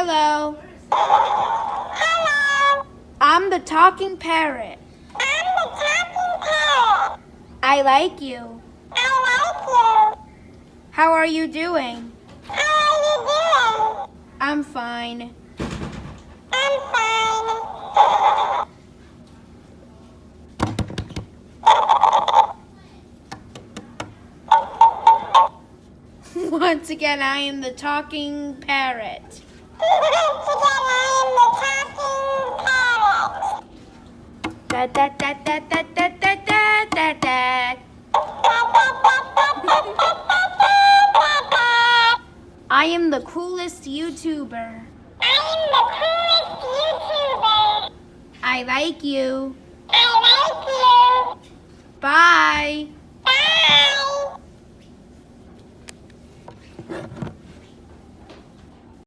Hello. Hello. I'm the talking parrot. I'm the talking parrot. I like you. I like you. How are you doing? How are you doing? I'm fine. I'm fine. Once again, I am the talking parrot. Once again, I am the talking parrot. Da da da da da da da da da da. I am the coolest YouTuber. I am the coolest YouTuber. I like you. I like you. Bye. Bye.